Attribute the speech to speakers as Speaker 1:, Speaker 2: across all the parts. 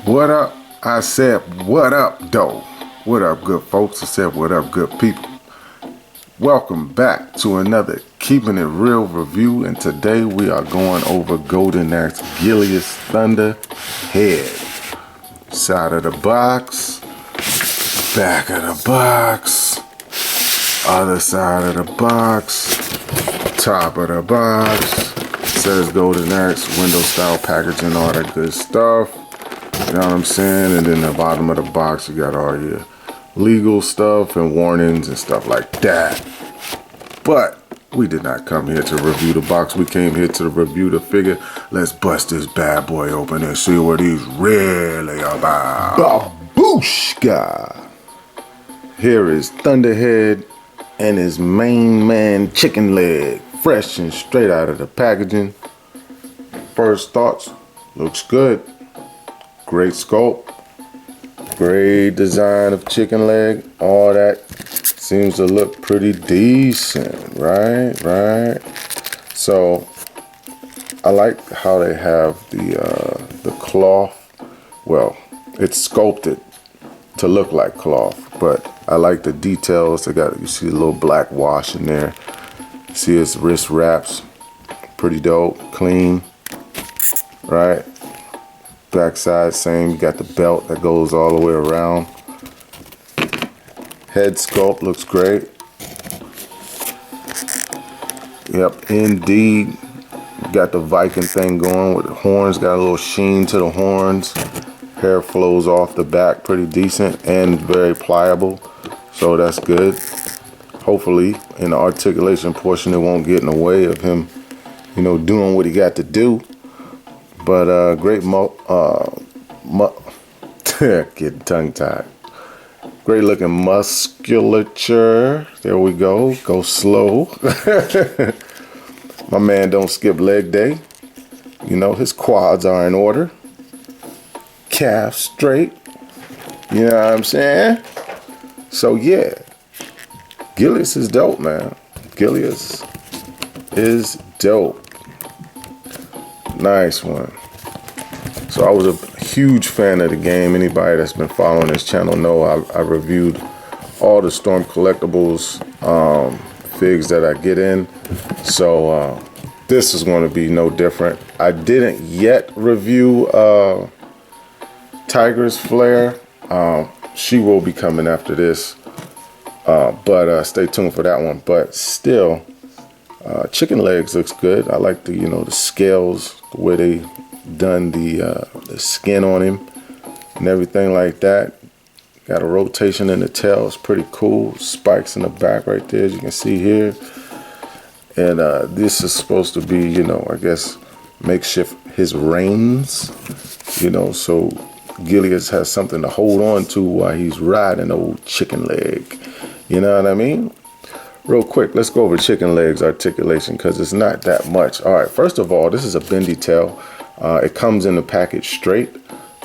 Speaker 1: What up? I said, what up, though? What up, good folks? I said, what up, good people? Welcome back to another Keeping It Real review, and today we are going over Golden Axe Gilius Thunderhead. Side of the box, back of the box, other side of the box, top of the box. Says Golden Axe, window style packaging, all that good stuff. You know what I'm saying? And then the bottom of the box, you got all your legal stuff and warnings and stuff like that. But we did not come here to review the box. We came here to review the figure. Let's bust this bad boy open and see what he's really about. Babushka! Here is Thunderhead and his main man chicken leg. Fresh and straight out of the packaging. First thoughts, looks good. Great sculpt, great design of chicken leg, all that seems to look pretty decent, right? So I like how they have the cloth. Well, it's sculpted to look like cloth, but I like the details. You see a little black wash in there. See his wrist wraps, pretty dope, clean, right? Backside, same. You got the belt that goes all the way around. Head sculpt looks great. Yep, indeed. Got the Viking thing going with the horns. Got a little sheen to the horns. Hair flows off the back pretty decent and very pliable. So that's good. Hopefully, in the articulation portion, it won't get in the way of him, doing what he got to do. But great getting tongue tied. Great looking musculature. There we go. Go slow. My man don't skip leg day. His quads are in order. Calf straight. You know what I'm saying? So yeah, Gilius is dope, man. Gilius is dope. Nice one. So I was a huge fan of the game. Anybody that's been following this channel know I reviewed all the Storm Collectibles figs that I get in. So this is going to be no different. I didn't yet review Tiger's Flare. She will be coming after this. But stay tuned for that one. But still, chicken legs looks good. I like the the scales, the way they done the skin on him and everything like that. Got a rotation in the tail. It's pretty cool. Spikes in the back right there, as you can see here. And this is supposed to be, I guess, makeshift his reins. So Gilius has something to hold on to while he's riding old chicken leg. You know what I mean? Real quick, let's go over chicken legs articulation because it's not that much. All right, first of all, this is a bendy tail. It comes in the package straight,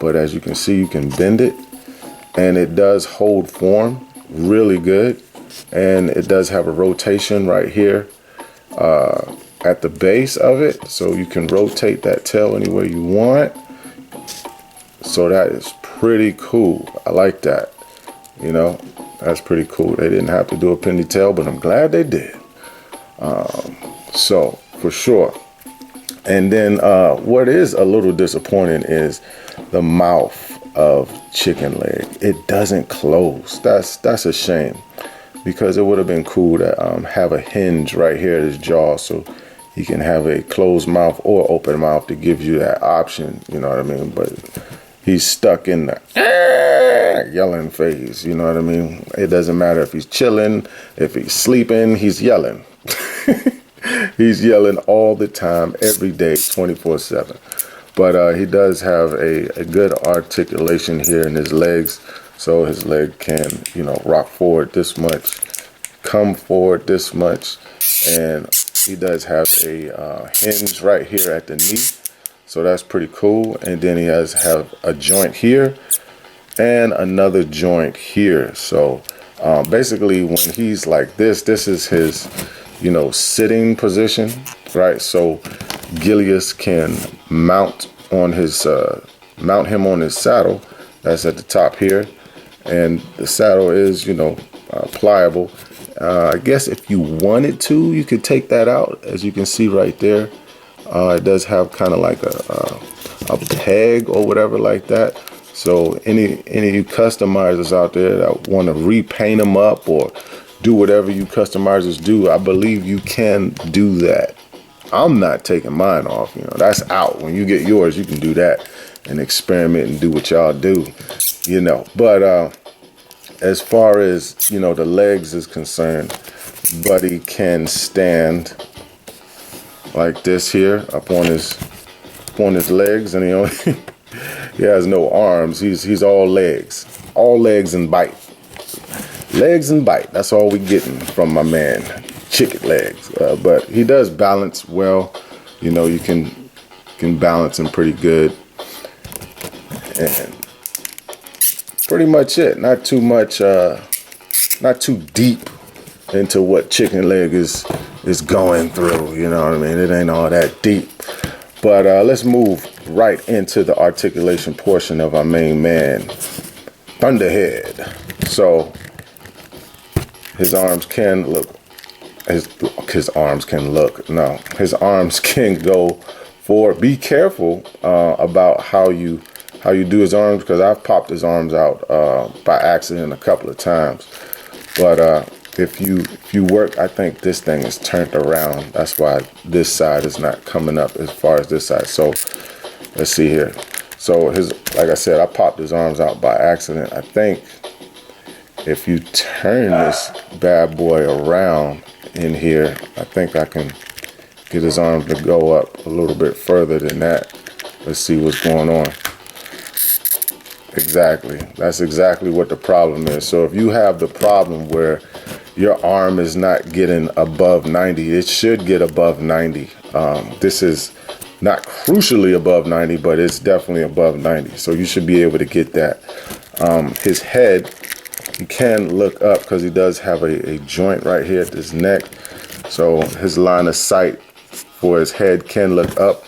Speaker 1: but as you can see, you can bend it, and it does hold form really good. And it does have a rotation right here at the base of it, so you can rotate that tail any way you want. So that is pretty cool. I like that. That's pretty cool. They didn't have to do a penny tail, but I'm glad they did. So for sure. And then what is a little disappointing is the mouth of chicken leg. It doesn't close. That's a shame, because it would have been cool to have a hinge right here at his jaw, so he can have a closed mouth or open mouth to give you that option. You know what I mean? But he's stuck in the yelling phase. You know what I mean? It doesn't matter if he's chilling, if he's sleeping, he's yelling. He's yelling all the time, every day, 24/7. But he does have a good articulation here in his legs. So his leg can, rock forward this much, come forward this much. And he does have a hinge right here at the knee. So that's pretty cool. And then he have a joint here and another joint here. So basically when he's like this is his, sitting position, right? So Gilius can mount on his mount him on his saddle. That's at the top here, and the saddle is, you know, pliable. I guess if you wanted to, you could take that out. As you can see right there, it does have kind of like a peg or whatever like that. So any of you customizers out there that want to repaint them up or do whatever you customizers do, I believe you can do that. I'm not taking mine off, you know, that's out. When you get yours, you can do that and experiment and do what y'all do, you know. But as far as, you know, the legs is concerned, Buddy can stand like this here up on his legs, and he has no arms. He's all legs and bite. Legs and bite. That's all we getting from my man, chicken legs. But he does balance well. You know, you can balance him pretty good. And pretty much it. Not too much. Not too deep into what chicken leg is going through. You know what I mean? It ain't all that deep. But let's move right into the articulation portion of our main man, Thunderhead. So his arms can look, his arms can go forward. Be careful about how you do his arms, because I've popped his arms out by accident a couple of times. But if you work, I think this thing is turned around. That's why this side is not coming up as far as this side. So let's see here. So like I said, I popped his arms out by accident. I think if you turn this bad boy around in here, I think I can get his arms to go up a little bit further than that. Let's see what's going on. Exactly. That's exactly what the problem is. So if you have the problem where your arm is not getting above 90, it should get above 90. This is not crucially above 90, but it's definitely above 90. So you should be able to get that. His head, you can look up because he does have a joint right here at his neck. So his line of sight for his head can look up.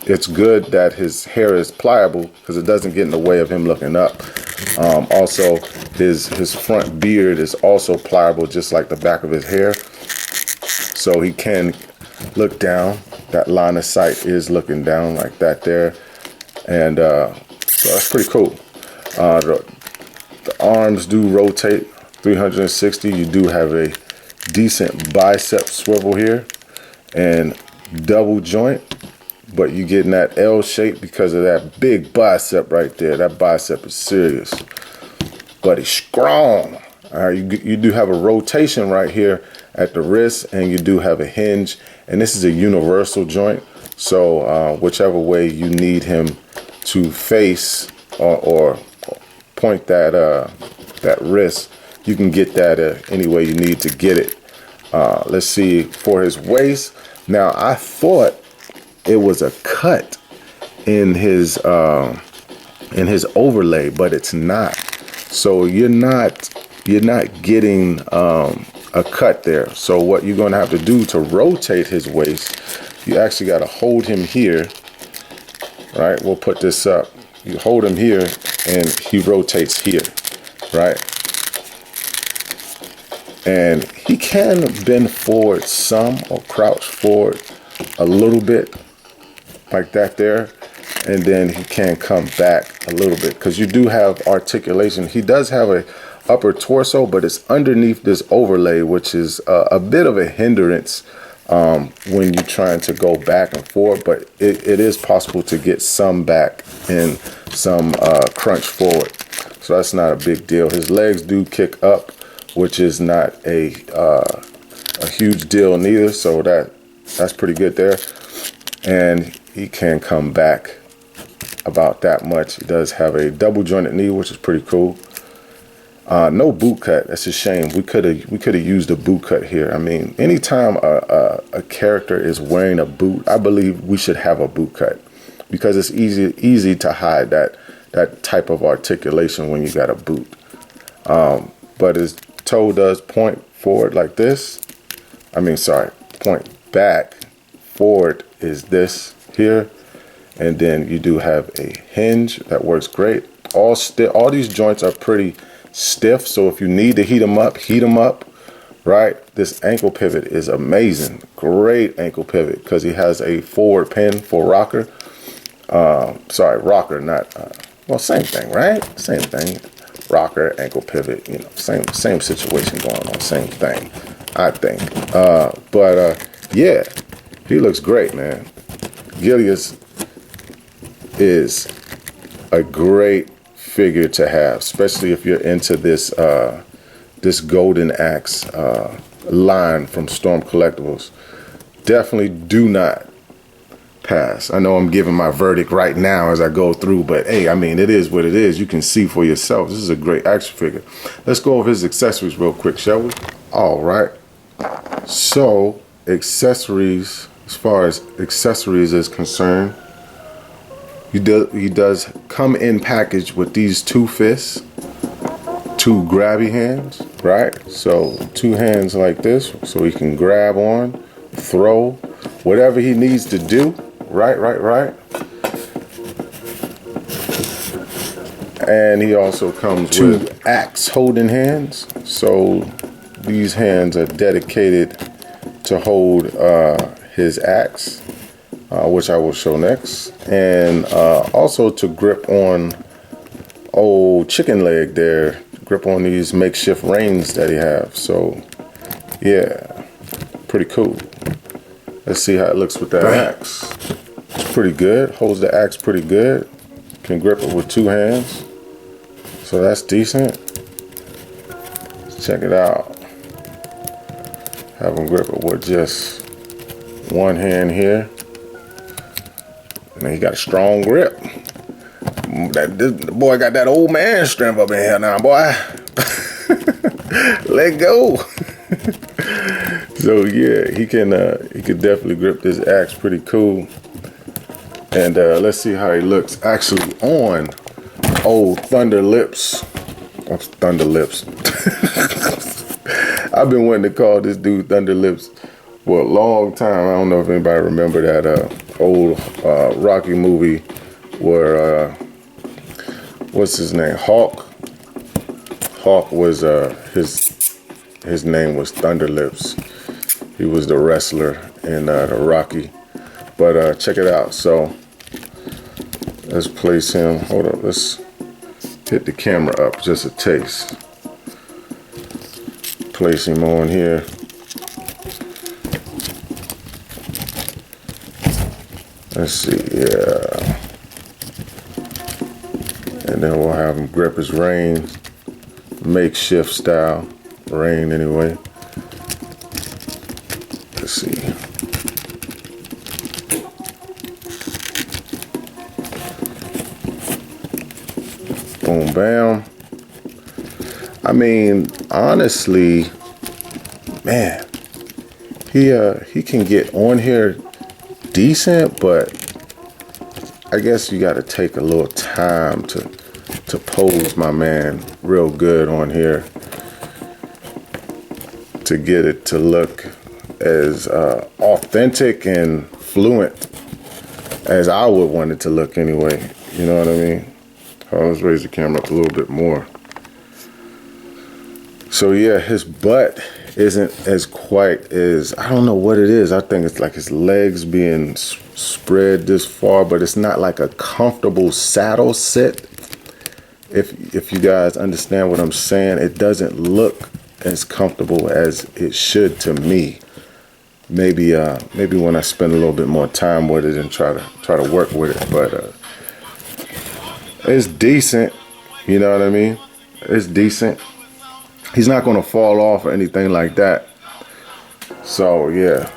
Speaker 1: It's good that his hair is pliable because it doesn't get in the way of him looking up. Also, his front beard is also pliable, just like the back of his hair. So he can look down. That line of sight is looking down like that there. And so that's pretty cool. The arms do rotate 360. You do have a decent bicep swivel here and double joint. But you're getting that L shape because of that big bicep right there. That bicep is serious. But it's strong. All right, you do have a rotation right here at the wrist, and you do have a hinge. And this is a universal joint. So whichever way you need him to face or point that wrist, you can get that any way you need to get it. Let's see, for his waist. Now, I thought it was a cut in his overlay, but it's not. So you're not getting a cut there. So what you're going to have to do to rotate his waist, you actually got to hold him here. Right? We'll put this up. You hold him here, and he rotates here. Right? And he can bend forward some or crouch forward a little bit like that there, and then he can come back a little bit because you do have articulation. He does have a upper torso, but it's underneath this overlay, which is a bit of a hindrance when you're trying to go back and forth, but it is possible to get some back and some crunch forward. So that's not a big deal. His legs do kick up, which is not a huge deal neither. So that's pretty good there. And he can come back about that much. He does have a double jointed knee, which is pretty cool. No boot cut. That's a shame. We could have used a boot cut here. I mean, anytime a character is wearing a boot, I believe we should have a boot cut because it's easy to hide that type of articulation when you got a boot. But his toe does point forward like this. Point back. Forward is this here, And then you do have a hinge that works great. All these joints are pretty stiff, so if you need to heat them up, right? This ankle pivot is amazing. Great ankle pivot because he has a forward pin for rocker. Sorry, rocker, not, well, same thing, right? Same thing. Rocker, ankle pivot, you know, same situation going on, same thing, I think. Yeah, he looks great, man. Gilius is a great figure to have, especially if you're into this this golden axe line from Storm Collectibles. Definitely do not pass. I know I'm giving my verdict right now as I go through, but hey, I mean, it is what it is. You can see for yourself. This is a great action figure. Let's go over his accessories real quick, shall we? All right. So, accessories, as far as accessories is concerned, he does come in packaged with these 2 fists, 2 grabby hands, right? So 2 hands like this, so he can grab on, throw, whatever he needs to do, right. And he also comes with axe holding hands. So these hands are dedicated to hold his axe, which I will show next, and also to grip on old chicken leg there, grip on these makeshift reins that he have. So yeah, pretty cool. Let's see how it looks with that axe. It's pretty good, holds the axe pretty good, can grip it with 2 hands, so that's decent. Let's check it out. Have him grip it with just 1 hand here. And he got a strong grip. The boy got that old man strength up in here now, boy. Let go. So yeah, he can definitely grip this axe pretty cool. And let's see how he looks actually on old Thunder Lips. Thunder Lips. I've been wanting to call this dude Thunder Lips for a long time. I don't know if anybody remember that old Rocky movie where what's his name? Hawk was his name was Thunder Lips. He was the wrestler in the Rocky. But check it out. So let's place him. Hold up. Let's hit the camera up just a taste. Place him on here. Let's see, yeah. And then we'll have him grip his rein, makeshift style, rein anyway. Let's see. Boom, bam. I mean, honestly, man, he can get on here decent, but I guess you got to take a little time to pose my man real good on here to get it to look as authentic and fluent as I would want it to look anyway. You know what I mean? Let's raise the camera up a little bit more. So yeah, his butt isn't as quite as, I don't know what it is. I think it's like his legs being spread this far, but it's not like a comfortable saddle sit. If you guys understand what I'm saying, it doesn't look as comfortable as it should to me. Maybe when I spend a little bit more time with it and try to work with it, but it's decent. You know what I mean? It's decent. He's not going to fall off or anything like that. So yeah.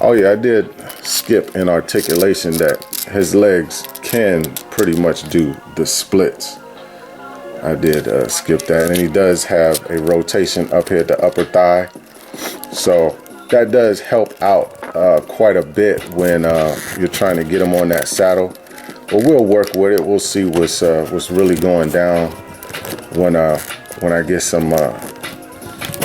Speaker 1: Oh yeah, I did skip an articulation that his legs can pretty much do the splits. I did skip that, and he does have a rotation up here at the upper thigh. So that does help out quite a bit when you're trying to get him on that saddle. But we'll work with it. We'll see what's really going down when I get some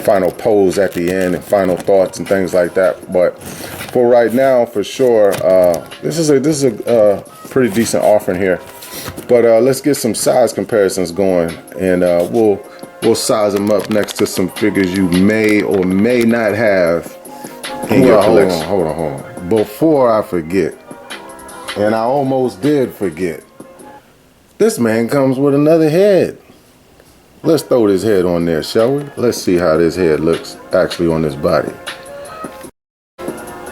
Speaker 1: final pose at the end and final thoughts and things like that. But for right now, for sure, this is a pretty decent offering here. But let's get some size comparisons going, and we'll size them up next to some figures you may or may not have in your collection. Hold on. Before I forget, and I almost did forget, this man comes with another head. Let's throw this head on there, shall we? Let's see how this head looks actually on this body.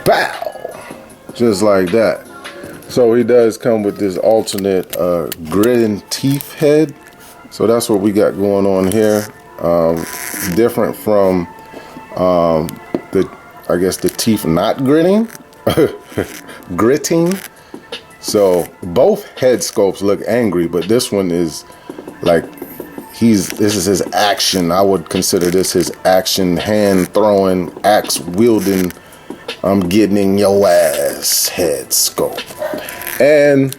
Speaker 1: Bow! Just like that. So he does come with this alternate gritting teeth head. So that's what we got going on here. Different from I guess the teeth not gritting. Gritting. So both head sculpts look angry, but this one is like this is his action. I would consider this his action, hand throwing, axe wielding, I'm getting in your ass head sculpt. And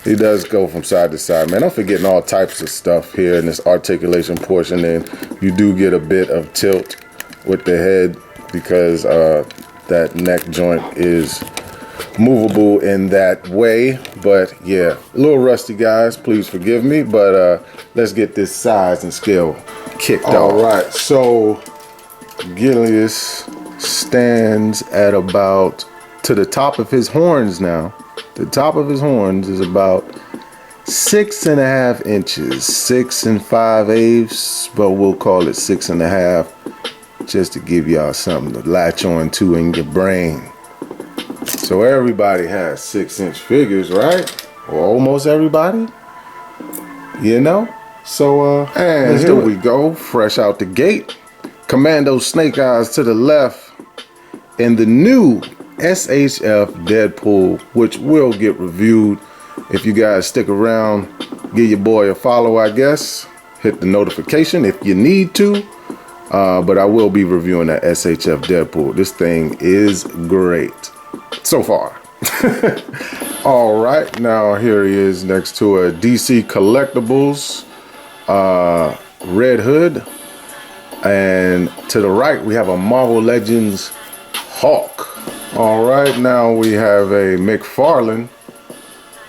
Speaker 1: he does go from side to side. Man, I'm forgetting all types of stuff here in this articulation portion, and you do get a bit of tilt with the head because that neck joint is movable in that way. But yeah, a little rusty, guys, please forgive me, but let's get this size and scale kicked off. All right, so Gilius stands at about, to the top of his horns now, the top of his horns is about 6.5 inches, 6 5/8, but we'll call it 6.5, just to give y'all something to latch on to in your brain. So everybody has 6-inch figures, right? Or almost everybody, you know? So, and here we go, fresh out the gate. Commando Snake Eyes to the left, and the new SHF Deadpool, which will get reviewed. If you guys stick around, give your boy a follow, I guess. Hit the notification if you need to. But I will be reviewing that SHF Deadpool. This thing is great so far. All right, now here he is next to a DC Collectibles Red Hood. And to the right, we have a Marvel Legends Hulk. All right, now we have a McFarlane,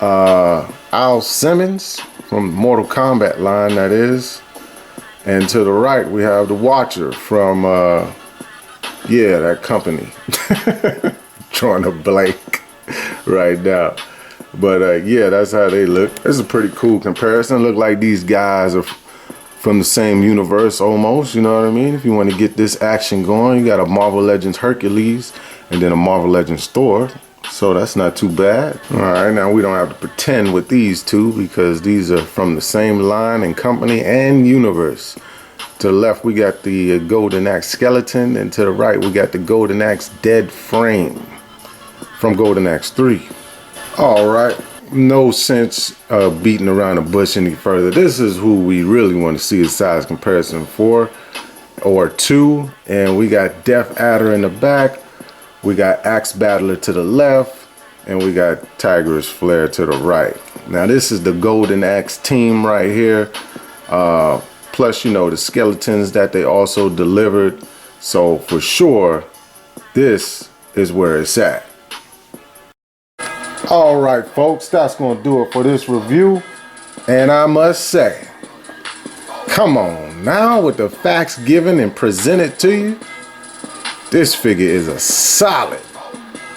Speaker 1: Al Simmons from Mortal Kombat line, that is. And to the right, we have the Watcher from, yeah, that company. Drawing a blank right now. But yeah, that's how they look. This is a pretty cool comparison. Look like these guys are from the same universe almost, you know what I mean? If you want to get this action going, you got a Marvel Legends Hercules and then a Marvel Legends Thor. So that's not too bad. All right, now we don't have to pretend with these two because these are from the same line and company and universe. To the left, we got the Golden Axe Skeleton, and to the right, we got the Golden Axe Dead Frame from Golden Axe 3. All right. No sense beating around the bush any further. This is who we really want to see a size comparison for, or two. And we got Death Adder in the back, we got Axe Battler to the left, and we got Tiger's Flare to the right. Now this is the Golden Axe team right here. Plus, you know, the skeletons that they also delivered. So for sure, this is where it's at. All right, folks, that's going to do it for this review. And I must say, come on now, with the facts given and presented to you, this figure is a solid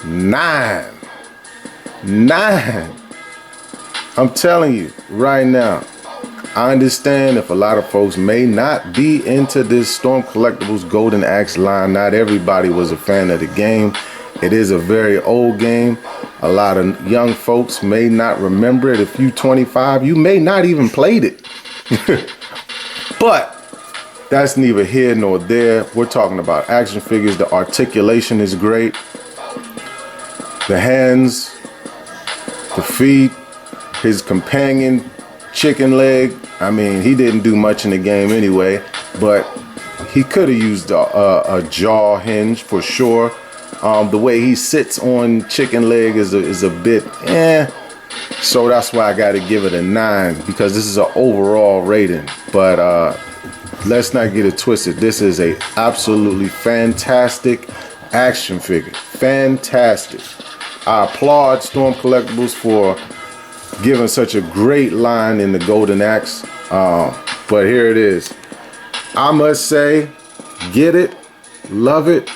Speaker 1: 9. 9. I'm telling you right now, I understand if a lot of folks may not be into this Storm Collectibles Golden Axe line. Not everybody was a fan of the game. It is a very old game. A lot of young folks may not remember it. If you 25, you may not even played it. But that's neither here nor there. We're talking about action figures. The articulation is great. The hands, the feet, his companion, chicken leg. I mean, he didn't do much in the game anyway, but he could have used a jaw hinge for sure. The way he sits on chicken leg is a bit so that's why I got to give it a 9, because this is an overall rating. But let's not get it twisted. This is a absolutely fantastic action figure. Fantastic. I applaud Storm Collectibles for giving such a great line in the Golden Axe. But here it is. I must say, get it, love it,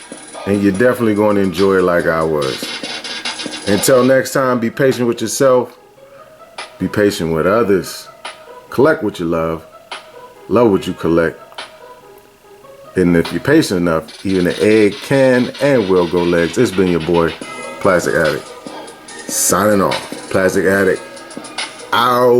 Speaker 1: and you're definitely going to enjoy it like I was. Until next time, be patient with yourself, be patient with others, collect what you love what you collect, and if you're patient enough, even an egg can and will go legs. It's been your boy, Plastic Addict, signing off. Plastic Addict, out.